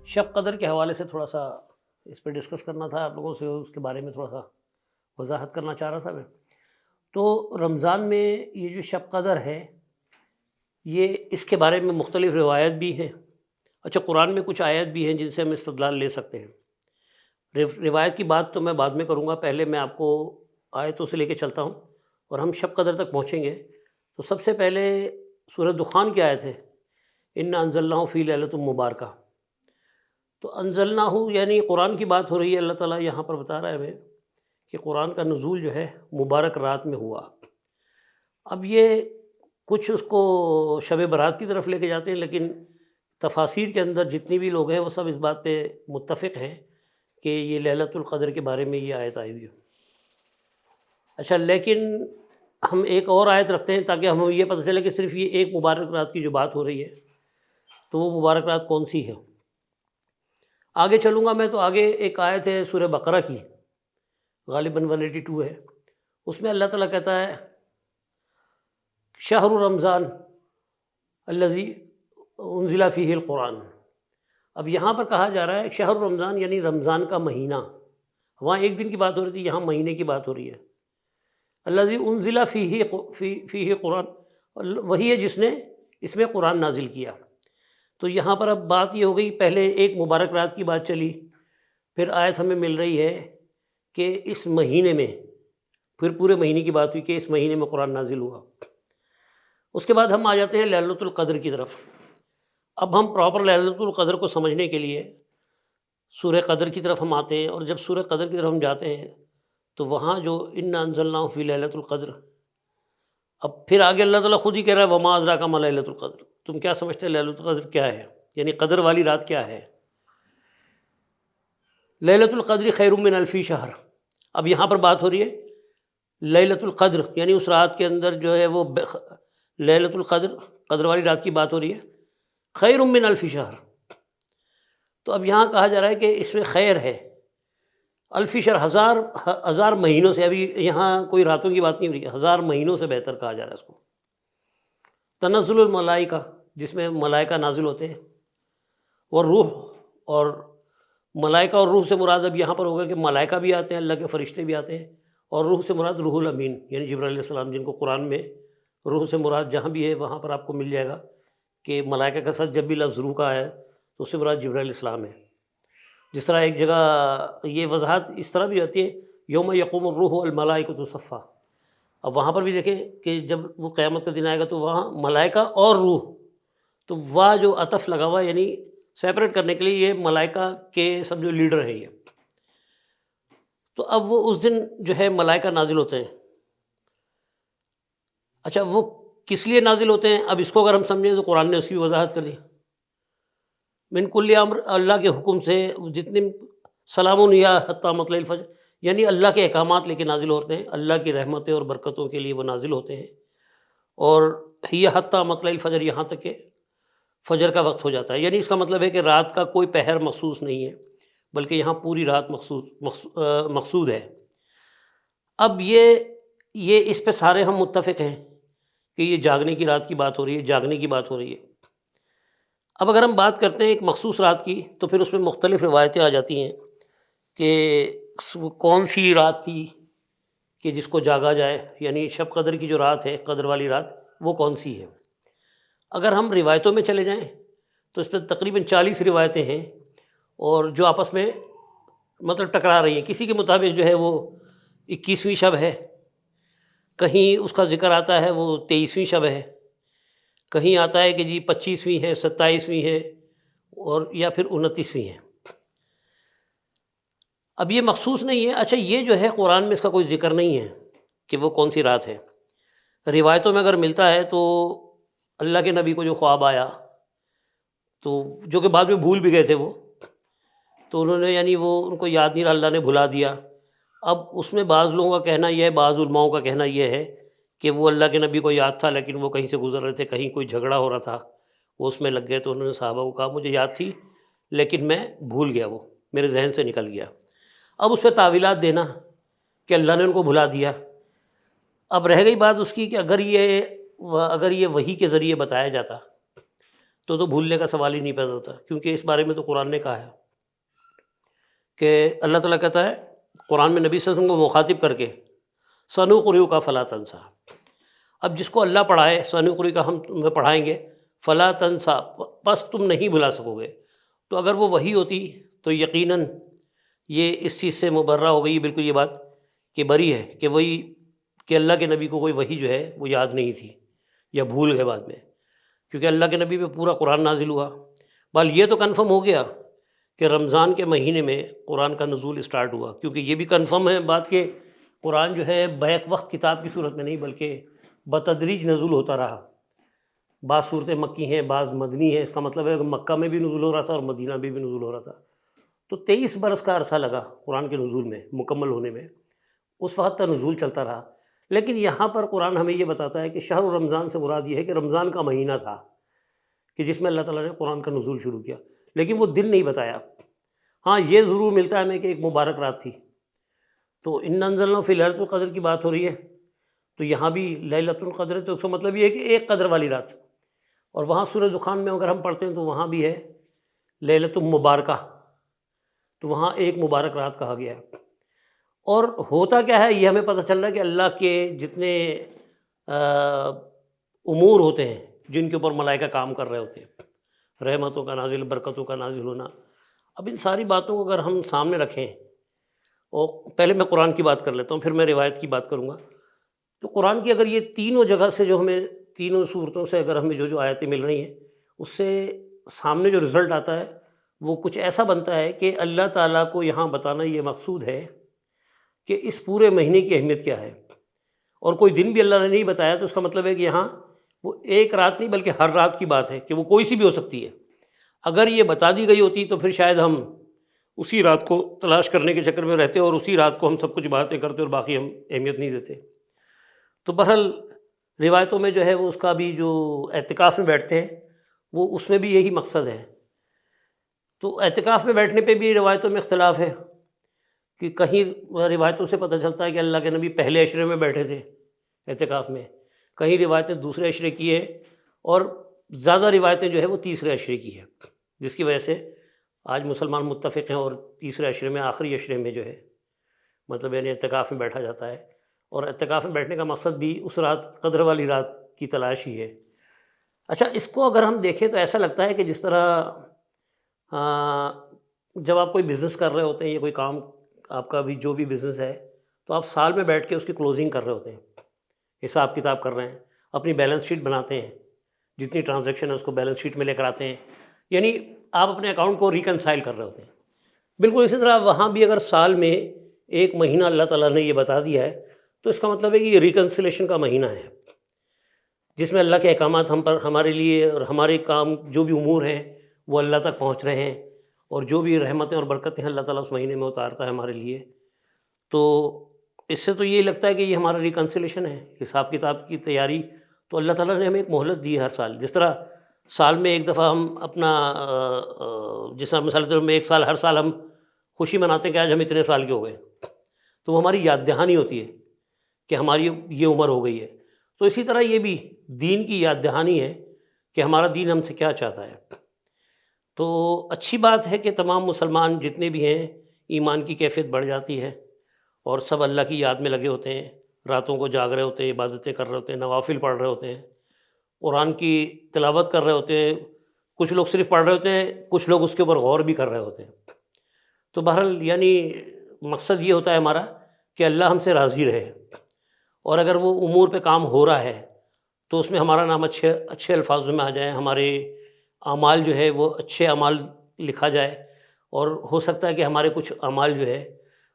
شب قدر کے حوالے سے تھوڑا سا اس پہ ڈسکس کرنا تھا آپ لوگوں سے، اس کے بارے میں تھوڑا سا وضاحت کرنا چاہ رہا تھا میں۔ تو رمضان میں یہ جو شب قدر ہے، یہ اس کے بارے میں مختلف روایت بھی ہیں۔ اچھا، قرآن میں کچھ آیت بھی ہیں جن سے ہم استدلال لے سکتے ہیں۔ روایت کی بات تو میں بعد میں کروں گا، پہلے میں آپ کو آیتوں سے لے کے چلتا ہوں اور ہم شب قدر تک پہنچیں گے۔ تو سب سے پہلے سورہ دخان کی آیت ہے، انا انزلناہ فی لیلۃ مبارکہ۔ تو انزلناہ یعنی قرآن کی بات ہو رہی ہے، اللہ تعالیٰ یہاں پر بتا رہا ہے ہمیں کہ قرآن کا نزول جو ہے مبارک رات میں ہوا۔ اب یہ کچھ اس کو شب برات کی طرف لے کے جاتے ہیں، لیکن تفاسیر کے اندر جتنی بھی لوگ ہیں وہ سب اس بات پہ متفق ہیں کہ یہ لیلۃ القدر کے بارے میں یہ آیت آئی ہوئی ہے۔ اچھا، لیکن ہم ایک اور آیت رکھتے ہیں تاکہ ہمیں یہ پتہ چلے کہ صرف یہ ایک مبارک رات کی جو بات ہو رہی ہے تو وہ مبارک رات کون سی ہے۔ آگے چلوں گا میں تو آگے ایک آیت ہے سورہ بقرہ کی، غالباً 182 ہے، اس میں اللہ تعالیٰ کہتا ہے شہر رمضان الذی انزل فیہ القرآن۔ اب یہاں پر کہا جا رہا ہے شہر رمضان یعنی رمضان کا مہینہ، وہاں ایک دن کی بات ہو رہی تھی، یہاں مہینے کی بات ہو رہی ہے۔ الذی انزل فیہ قرآن، وہی ہے جس نے اس میں قرآن نازل کیا۔ تو یہاں پر اب بات یہ ہو گئی، پہلے ایک مبارک رات کی بات چلی، پھر آیت ہمیں مل رہی ہے کہ اس مہینے میں، پھر پورے مہینے کی بات ہوئی کہ اس مہینے میں قرآن نازل ہوا۔ اس کے بعد ہم آ جاتے ہیں لیلۃ القدر کی طرف۔ اب ہم پراپر لیلۃ القدر کو سمجھنے کے لیے سورہ قدر کی طرف ہم آتے ہیں، اور جب سورہ قدر کی طرف ہم جاتے ہیں تو وہاں جو انا انزلناہ فی لیلۃ القدر، اب پھر آگے اللہ تعالیٰ خود ہی کہہ رہا ہے وما ادراک ما لیلۃ القدر، تم کیا سمجھتے ہیں لیلۃ القدر کیا ہے، یعنی قدر والی رات کیا ہے۔ لیلۃ القدر خیر من الف شہر۔ اب یہاں پر بات ہو رہی ہے لیلۃ القدر، یعنی اس رات کے اندر جو ہے وہ لیلۃ القدر، قدر والی رات کی بات ہو رہی ہے، خیر من الف شہر۔ تو اب یہاں کہا جا رہا ہے کہ اس میں خیر ہے، الف شہر ہزار مہینوں سے، ابھی یہاں کوئی راتوں کی بات نہیں ہو رہی ہے، ہزار مہینوں سے بہتر کہا جا رہا ہے اس کو۔ تنزل الملائکہ، جس میں ملائکہ نازل ہوتے ہیں، اور روح، اور ملائکہ اور روح سے مراد اب یہاں پر ہوگا کہ ملائکہ بھی آتے ہیں، اللہ کے فرشتے بھی آتے ہیں، اور روح سے مراد روح الامین یعنی جبرائیل علیہ السلام، جن کو قرآن میں روح سے مراد جہاں بھی ہے وہاں پر آپ کو مل جائے گا کہ ملائکہ کے ساتھ جب بھی لفظ روح کا آیا تو اس سے مراد جبرائیل علیہ السلام ہے۔ جس طرح ایک جگہ یہ وضاحت اس طرح بھی ہوتی ہے یوم یقوم الروح والملائکۃ صفا۔ اب وہاں پر بھی دیکھیں کہ جب وہ قیامت کا دن آئے گا تو وہاں ملائکہ اور روح، تو وہ جو عطف لگا ہوا یعنی سیپریٹ کرنے کے لیے، یہ ملائکہ کے سب جو لیڈر ہیں یہ۔ تو اب وہ اس دن جو ہے ملائکہ نازل ہوتے ہیں۔ اچھا، وہ کس لیے نازل ہوتے ہیں؟ اب اس کو اگر ہم سمجھیں تو قرآن نے اس کی وضاحت کر دی، من کل امر، اللہ کے حکم سے، جتنے سلام یا حتی مطلع الفجر، یعنی اللہ کے احکامات لے کے نازل ہوتے ہیں، اللہ کی رحمتیں اور برکتوں کے لیے وہ نازل ہوتے ہیں۔ اور ہی حتی مطلع الفجر، یہاں تک کہ فجر کا وقت ہو جاتا ہے، یعنی اس کا مطلب ہے کہ رات کا کوئی پہر مخصوص نہیں ہے بلکہ یہاں پوری رات مقصود ہے۔ اب یہ اس پہ سارے ہم متفق ہیں کہ یہ جاگنے کی رات کی بات ہو رہی ہے، جاگنے کی بات ہو رہی ہے۔ اب اگر ہم بات کرتے ہیں ایک مخصوص رات کی تو پھر اس میں مختلف روایتیں آ جاتی ہیں کہ کون سی رات تھی کہ جس کو جاگا جائے، یعنی شب قدر کی جو رات ہے، قدر والی رات، وہ کون سی ہے۔ اگر ہم روایتوں میں چلے جائیں تو اس پہ تقریباً 40 روایتیں ہیں، اور جو آپس میں مطلب ٹکرا رہی ہیں۔ کسی کے مطابق جو ہے وہ 21ویں شب ہے، کہیں اس کا ذکر آتا ہے وہ 23ویں شب ہے، کہیں آتا ہے کہ جی 25ویں ہے، 27ویں ہے، اور یا پھر 29ویں ہے۔ اب یہ مخصوص نہیں ہے۔ اچھا، یہ جو ہے قرآن میں اس کا کوئی ذکر نہیں ہے کہ وہ کون سی رات ہے۔ روایتوں میں اگر ملتا ہے تو اللہ کے نبی کو جو خواب آیا، تو جو کہ بعد میں بھول بھی گئے تھے وہ، تو انہوں نے یعنی وہ ان کو یاد نہیں رہا، اللہ نے بھلا دیا۔ اب اس میں بعض لوگوں کا کہنا یہ ہے، بعض علماؤں کا کہنا یہ ہے کہ وہ اللہ کے نبی کو یاد تھا لیکن وہ کہیں سے گزر رہے تھے، کہیں کوئی جھگڑا ہو رہا تھا، وہ اس میں لگ گئے، تو انہوں نے صحابہ کو کہا مجھے یاد تھی لیکن میں بھول گیا، وہ میرے ذہن سے نکل گیا۔ اب اس پہ تعویلات دینا کہ اللہ نے ان کو بھلا دیا۔ اب رہ گئی بات اس کی کہ اگر یہ وحی کے ذریعے بتایا جاتا تو بھولنے کا سوال ہی نہیں پیدا ہوتا، کیونکہ اس بارے میں تو قرآن نے کہا ہے کہ اللہ تعالیٰ کہتا ہے قرآن میں نبی صلی اللہ علیہ وسلم کو مخاطب کر کے سنقرئک فلا تنسیٰ، اب جس کو اللہ پڑھائے سنقرئک ہم تمہیں پڑھائیں گے، فلا تنسیٰ پس تم نہیں بھلا سکو گے. تو اگر وہ وحی ہوتی تو یقیناً یہ اس چیز سے مبرہ ہو گئی بالکل یہ بات کہ بری ہے کہ وہی کہ اللہ کے نبی کو کوئی وحی جو ہے وہ یاد نہیں تھی یا بھول گئے بعد میں، کیونکہ اللہ کے نبی پہ پورا قرآن نازل ہوا. بل یہ تو کنفرم ہو گیا کہ رمضان کے مہینے میں قرآن کا نزول اسٹارٹ ہوا، کیونکہ یہ بھی کنفرم ہے بات کہ قرآن جو ہے بیک وقت کتاب کی صورت میں نہیں بلکہ بتدریج نزول ہوتا رہا. بعض صورتیں مکی ہیں بعض مدنی ہیں، اس کا مطلب ہے کہ مکہ میں بھی نزول ہو رہا تھا اور مدینہ میں بھی نزول ہو رہا تھا. تو 23 برس کا عرصہ لگا قرآن کے نزول میں مکمل ہونے میں، اس وقت تک نزول چلتا رہا. لیکن یہاں پر قرآن ہمیں یہ بتاتا ہے کہ شہر رمضان سے مراد یہ ہے کہ رمضان کا مہینہ تھا کہ جس میں اللہ تعالیٰ نے قرآن کا نزول شروع کیا، لیکن وہ دن نہیں بتایا. ہاں یہ ضرور ملتا ہے ہمیں کہ ایک مبارک رات تھی. تو انا انزلناہ فی لیلۃ القدر کی بات ہو رہی ہے، تو یہاں بھی لیلۃ القدر، تو اس کا مطلب یہ ہے کہ ایک قدر والی رات. اور وہاں سورہ دخان میں اگر ہم پڑھتے ہیں تو وہاں بھی ہے لیلۃ مبارکہ، تو وہاں ایک مبارک رات کہا گیا ہے. اور ہوتا کیا ہے یہ ہمیں پتہ چل رہا ہے کہ اللہ کے جتنے امور ہوتے ہیں جن کے اوپر ملائکہ کام کر رہے ہوتے ہیں، رحمتوں کا نازل، برکتوں کا نازل ہونا، اب ان ساری باتوں کو اگر ہم سامنے رکھیں، اور پہلے میں قرآن کی بات کر لیتا ہوں پھر میں روایت کی بات کروں گا. تو قرآن کی اگر یہ تینوں جگہ سے جو ہمیں تینوں صورتوں سے اگر ہمیں جو آیتیں مل رہی ہیں، اس سے سامنے جو رزلٹ آتا ہے وہ کچھ ایسا بنتا ہے کہ اللہ تعالیٰ کو یہاں بتانا یہ مقصود ہے کہ اس پورے مہینے کی اہمیت کیا ہے. اور کوئی دن بھی اللہ نے نہیں بتایا تو اس کا مطلب ہے کہ یہاں وہ ایک رات نہیں بلکہ ہر رات کی بات ہے کہ وہ کوئی سی بھی ہو سکتی ہے. اگر یہ بتا دی گئی ہوتی تو پھر شاید ہم اسی رات کو تلاش کرنے کے چکر میں رہتے اور اسی رات کو ہم سب کچھ باتیں کرتے اور باقی ہم اہمیت نہیں دیتے. تو بہرحال روایتوں میں جو ہے وہ اس کا بھی جو اعتکاف میں بیٹھتے ہیں وہ اس میں بھی یہی مقصد ہے. تو اعتکاف میں بیٹھنے پہ بھی روایتوں میں اختلاف ہے کہ کہیں روایتوں سے پتہ چلتا ہے کہ اللہ کے نبی پہلے عشرے میں بیٹھے تھے اعتکاف میں، کہیں روایتیں دوسرے عشرے کی ہے، اور زیادہ روایتیں جو ہے وہ تیسرے عشرے کی ہے، جس کی وجہ سے آج مسلمان متفق ہیں اور تیسرے عشرے میں آخری عشرے میں جو ہے مطلب یعنی اعتکاف میں بیٹھا جاتا ہے. اور اعتکاف میں بیٹھنے کا مقصد بھی اس رات قدر والی رات کی تلاش ہی ہے. اچھا اس کو اگر ہم دیکھیں تو ایسا لگتا ہے کہ جس طرح جب آپ کوئی بزنس کر رہے ہوتے ہیں یا کوئی کام آپ کا بھی جو بھی بزنس ہے تو آپ سال میں بیٹھ کے اس کی کلوزنگ کر رہے ہوتے ہیں، حساب کتاب کر رہے ہیں، اپنی بیلنس شیٹ بناتے ہیں، جتنی ٹرانزیکشن ہے اس کو بیلنس شیٹ میں لے کر آتے ہیں، یعنی آپ اپنے اکاؤنٹ کو ریکنسائل کر رہے ہوتے ہیں. بالکل اسی طرح وہاں بھی اگر سال میں ایک مہینہ اللہ تعالیٰ نے یہ بتا دیا ہے تو اس کا مطلب ہے کہ یہ ریکنسلیشن کا مہینہ ہے جس میں اللہ کے احکامات ہم پر ہمارے لیے اور ہمارے کام جو بھی امور ہیں وہ اللہ تک پہنچ رہے ہیں، اور جو بھی رحمتیں اور برکتیں اللہ تعالیٰ اس مہینے میں اتارتا ہے ہمارے لیے. تو اس سے تو یہ لگتا ہے کہ یہ ہمارا ریکنسلیشن ہے، حساب کتاب کی تیاری. تو اللہ تعالیٰ نے ہمیں ایک مہلت دی ہے ہر سال، جس طرح سال میں ایک دفعہ ہم اپنا جس طرح مثال کے طور میں ایک سال ہر سال ہم خوشی مناتے ہیں کہ آج ہم اتنے سال کے ہو گئے، تو وہ ہماری یاد دہانی ہوتی ہے کہ ہماری یہ عمر ہو گئی ہے. تو اسی طرح یہ بھی دین کی یاد دہانی ہے کہ ہمارا دین ہم سے کیا چاہتا ہے. تو اچھی بات ہے کہ تمام مسلمان جتنے بھی ہیں ایمان کی کیفیت بڑھ جاتی ہے اور سب اللہ کی یاد میں لگے ہوتے ہیں، راتوں کو جاگ رہے ہوتے ہیں، عبادتیں کر رہے ہوتے ہیں، نوافل پڑھ رہے ہوتے ہیں، قرآن کی تلاوت کر رہے ہوتے ہیں. کچھ لوگ صرف پڑھ رہے ہوتے ہیں، کچھ لوگ اس کے اوپر غور بھی کر رہے ہوتے ہیں. تو بہرحال یعنی مقصد یہ ہوتا ہے ہمارا کہ اللہ ہم سے راضی رہے، اور اگر وہ امور پہ کام ہو رہا ہے تو اس میں ہمارا نام اچھے الفاظ میں آ جائے، ہمارے اعمال جو ہے وہ اچھے اعمال لکھا جائے، اور ہو سکتا ہے کہ ہمارے کچھ اعمال جو ہے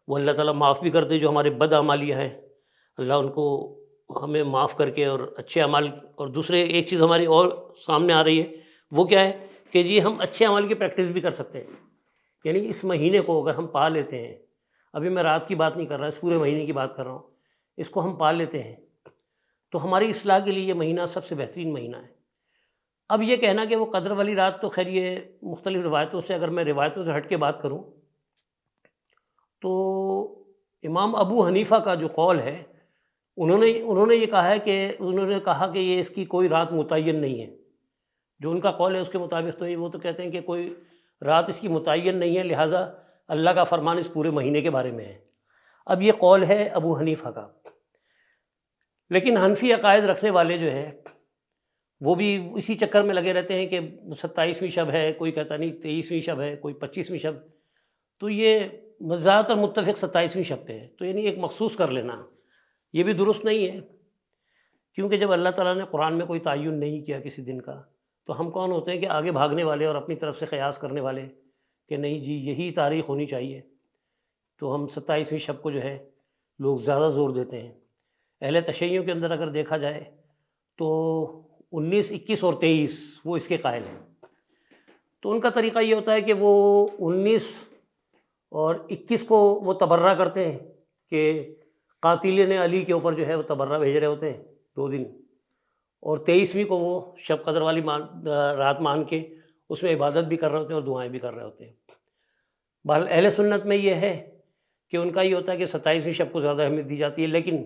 وہ اللہ تعالیٰ معاف بھی کر دے، جو ہمارے بد اعمالیاں ہیں اللہ ان کو ہمیں معاف کر کے اور اچھے اعمال. اور دوسرے ایک چیز ہماری اور سامنے آ رہی ہے وہ کیا ہے کہ جی ہم اچھے اعمال کی پریکٹس بھی کر سکتے ہیں. یعنی اس مہینے کو اگر ہم پا لیتے ہیں، ابھی میں رات کی بات نہیں کر رہا، اس پورے مہینے کی بات کر رہا ہوں، اس کو ہم پا لیتے ہیں تو ہماری اصلاح کے لیے یہ مہینہ سب سے بہترین مہینہ ہے. اب یہ کہنا کہ وہ قدر والی رات، تو خیر یہ مختلف روایتوں سے، اگر میں روایتوں سے ہٹ کے بات کروں تو امام ابو حنیفہ کا جو قول ہے انہوں نے یہ کہا ہے کہ انہوں نے کہا کہ یہ اس کی کوئی رات متعین نہیں ہے، جو ان کا قول ہے اس کے مطابق تو وہ تو کہتے ہیں کہ کوئی رات اس کی متعین نہیں ہے، لہٰذا اللہ کا فرمان اس پورے مہینے کے بارے میں ہے۔ اب یہ قول ہے ابو حنیفہ کا، لیکن حنفی عقائد رکھنے والے جو ہیں وہ بھی اسی چکر میں لگے رہتے ہیں کہ 27ویں شب ہے، کوئی کہتا نہیں 23ویں شب ہے، کوئی 25ویں شب، تو یہ زیادہ تر متفق 27ویں شب پہ ہے، تو یعنی ایک مخصوص کر لینا یہ بھی درست نہیں ہے، کیونکہ جب اللہ تعالیٰ نے قرآن میں کوئی تعین نہیں کیا کسی دن کا، تو ہم کون ہوتے ہیں کہ آگے بھاگنے والے اور اپنی طرف سے قیاس کرنے والے کہ نہیں جی یہی تاریخ ہونی چاہیے، تو ہم 27ویں شب کو جو ہے لوگ زیادہ زور دیتے ہیں۔ اہل تشیعوں کے اندر اگر دیکھا جائے تو 19، 21 اور 23 وہ اس کے قائل ہیں، تو ان کا طریقہ یہ ہوتا ہے کہ وہ 19 اور 21 کو وہ تبرہ کرتے ہیں کہ قاتلین علی کے اوپر جو ہے وہ تبرہ بھیج رہے ہوتے ہیں 2 دن، اور 23ویں کو وہ شب قدر والی رات مان کے اس میں عبادت بھی کر رہے ہوتے ہیں اور دعائیں بھی کر رہے ہوتے ہیں۔ بہرحال اہل سنت میں یہ ہے کہ ان کا یہ ہوتا ہے کہ 27ویں شب کو زیادہ اہمیت دی جاتی ہے، لیکن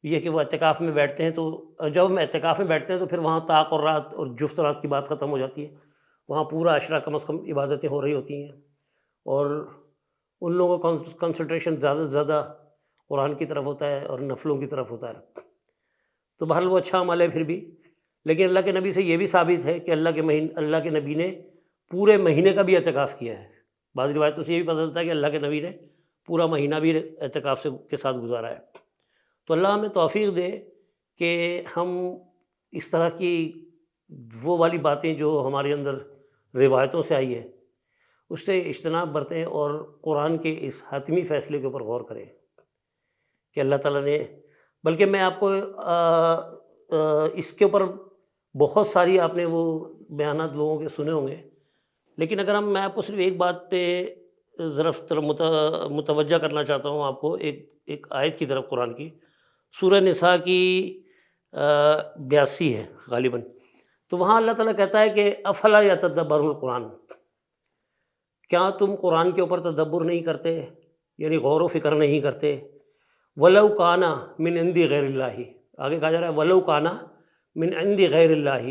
یہ کہ وہ اعتکاف میں بیٹھتے ہیں، تو جب ہم اعتکاف میں بیٹھتے ہیں تو پھر وہاں طاق اور رات اور جفت رات کی بات ختم ہو جاتی ہے، وہاں پورا عشرہ کم از کم عبادتیں ہو رہی ہوتی ہیں، اور ان لوگوں کا کنسنٹریشن زیادہ سے زیادہ قرآن کی طرف ہوتا ہے اور نفلوں کی طرف ہوتا ہے، تو بہرحال وہ اچھا عمل ہے پھر بھی۔ لیکن اللہ کے نبی سے یہ بھی ثابت ہے کہ اللہ کے نبی نے پورے مہینے کا بھی اعتکاف کیا ہے، بعض روایتوں سے یہ بھی پتہ چلتا ہے کہ اللہ کے نبی نے پورا مہینہ بھی اعتکاف کے ساتھ گزارا ہے۔ تو اللہ ہمیں توفیق دے کہ ہم اس طرح کی وہ والی باتیں جو ہمارے اندر روایتوں سے آئی ہے اس سے اجتناب برتیں اور قرآن کے اس حتمی فیصلے کے اوپر غور کریں کہ اللہ تعالیٰ نے، بلکہ میں آپ کو اس کے اوپر بہت ساری آپ نے وہ بیانات لوگوں کے سنے ہوں گے، لیکن اگر میں آپ کو صرف ایک بات پہ ذرا متوجہ کرنا چاہتا ہوں آپ کو، ایک آیت کی طرف قرآن کی، سورہ نساء کی 82 ہے غالباً، تو وہاں اللہ تعالیٰ کہتا ہے کہ افلا یتدبرون القرآن، کیا تم قرآن کے اوپر تدبر نہیں کرتے، یعنی غور و فکر نہیں کرتے؟ ولو کانا من عند غیر اللہ، آگے کہا جا رہا ہے ولو کانا من عند غیر اللہ،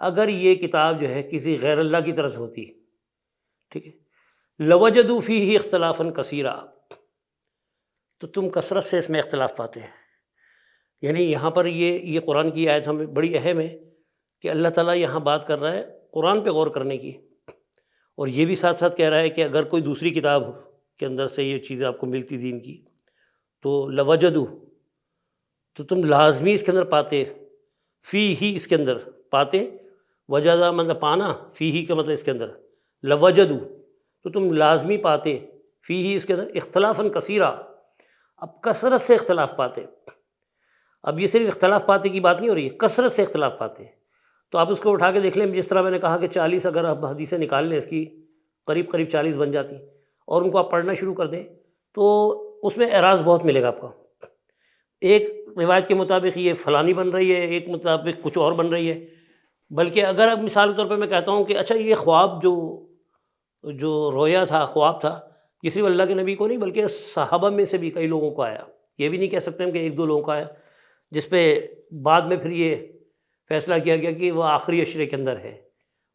اگر یہ کتاب جو ہے کسی غیر اللہ کی طرف سے ہوتی، ٹھیک ہے، لوجدوا فیہ اختلافا کثیرا، تو تم کثرت سے اس میں اختلاف پاتے ہیں۔ یعنی یہاں پر یہ قرآن کی آیت ہمیں بڑی اہم ہے کہ اللہ تعالیٰ یہاں بات کر رہا ہے قرآن پہ غور کرنے کی، اور یہ بھی ساتھ ساتھ کہہ رہا ہے کہ اگر کوئی دوسری کتاب کے اندر سے یہ چیزیں آپ کو ملتی دین کی تو لوجدوا، تو تم لازمی اس کے اندر پاتے، فی ہی اس کے اندر پاتے، وجدہ مطلب پانا، فی ہی کا مطلب اس کے اندر لوجدوا، تو تم لازمی پاتے، فی ہی اس کے اندر اختلافاً کثیرا، اب کثرت سے اختلاف پاتے، اب یہ صرف اختلاف پاتے کی بات نہیں ہو رہی ہے، کثرت سے اختلاف پاتے، تو آپ اس کو اٹھا کے دیکھ لیں، جس طرح میں نے کہا کہ 40 اگر آپ حدیثیں نکال لیں اس کی قریب 40 بن جاتی، اور ان کو آپ پڑھنا شروع کر دیں تو اس میں اعراض بہت ملے گا آپ کو، ایک روایت کے مطابق یہ فلانی بن رہی ہے، ایک مطابق کچھ اور بن رہی ہے، بلکہ اگر اب مثال کے طور پہ میں کہتا ہوں کہ اچھا یہ خواب جو رویا تھا، خواب تھا، یہ صرف اللہ کے نبی کو نہیں بلکہ صحابہ میں سے بھی کئی لوگوں کو آیا، یہ بھی نہیں کہہ سکتے ہم کہ 1-2 لوگوں کا آیا، جس پہ بعد میں پھر یہ فیصلہ کیا گیا کہ وہ آخری عشرے کے اندر ہے،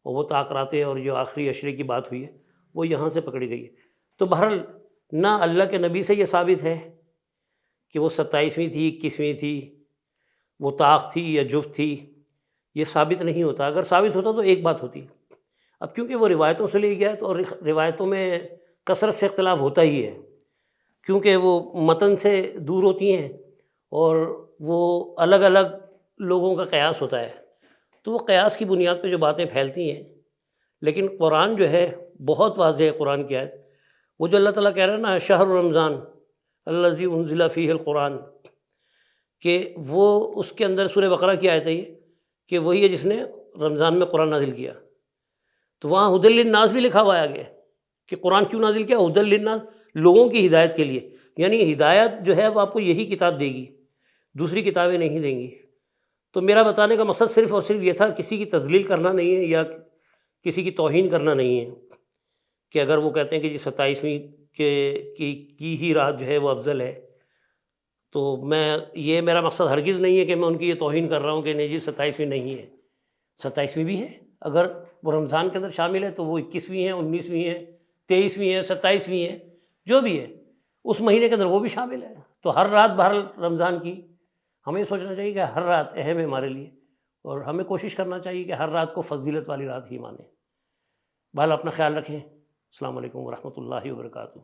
اور وہ تاقراتے اور جو آخری عشرے کی بات ہوئی ہے وہ یہاں سے پکڑی گئی ہے۔ تو بہرحال نہ اللہ کے نبی سے یہ ثابت ہے کہ وہ 27ویں تھی، 21ویں تھی، وہ طاق تھی یا جفت تھی، یہ ثابت نہیں ہوتا، اگر ثابت ہوتا تو ایک بات ہوتی، اب کیونکہ وہ روایتوں سے لے گیا تو روایتوں میں کثرت سے اختلاف ہوتا ہی ہے، کیونکہ وہ متن سے دور ہوتی ہیں اور وہ الگ الگ لوگوں کا قیاس ہوتا ہے، تو وہ قیاس کی بنیاد پہ جو باتیں پھیلتی ہیں، لیکن قرآن جو ہے بہت واضح ہے، قرآن کی آیت، وہ جو اللہ تعالیٰ کہہ رہا ہے نا شہر رمضان الذی انزل فیہ القرآن، کہ وہ اس کے اندر سورہ بقرہ کی آیت ہے یہ کہ وہی ہے جس نے رمضان میں قرآن نازل کیا، تو وہاں ھدی للناس بھی لکھا ہوا ہے آگے کہ قرآن کیوں نازل کیا، ھدی للناس، لوگوں کی ہدایت کے لیے، یعنی ہدایت جو ہے وہ آپ کو یہی کتاب دے گی، دوسری کتابیں نہیں دیں گی۔ تو میرا بتانے کا مقصد صرف اور صرف یہ تھا، کسی کی تذلیل کرنا نہیں ہے یا کسی کی توہین کرنا نہیں ہے، کہ اگر وہ کہتے ہیں کہ جی 27ویں کی ہی رات جو ہے وہ افضل ہے، تو یہ میرا مقصد ہرگز نہیں ہے کہ میں ان کی یہ توہین کر رہا ہوں کہ نہیں جی 27ویں نہیں ہے، 27ویں بھی ہے، اگر وہ رمضان کے اندر شامل ہے تو وہ 21ویں ہیں، 19ویں ہیں، 23ویں ہیں، 27ویں ہیں، جو بھی ہے اس مہینے کے اندر وہ بھی شامل ہے. تو ہر رات بہرحال رمضان کی ہمیں سوچنا چاہیے کہ ہر رات اہم ہے ہمارے لیے، اور ہمیں کوشش کرنا چاہیے کہ ہر رات کو فضیلت والی رات ہی مانیں. بہرحال اپنا خیال رکھیں. السلام علیکم ورحمۃ اللہ وبرکاتہ.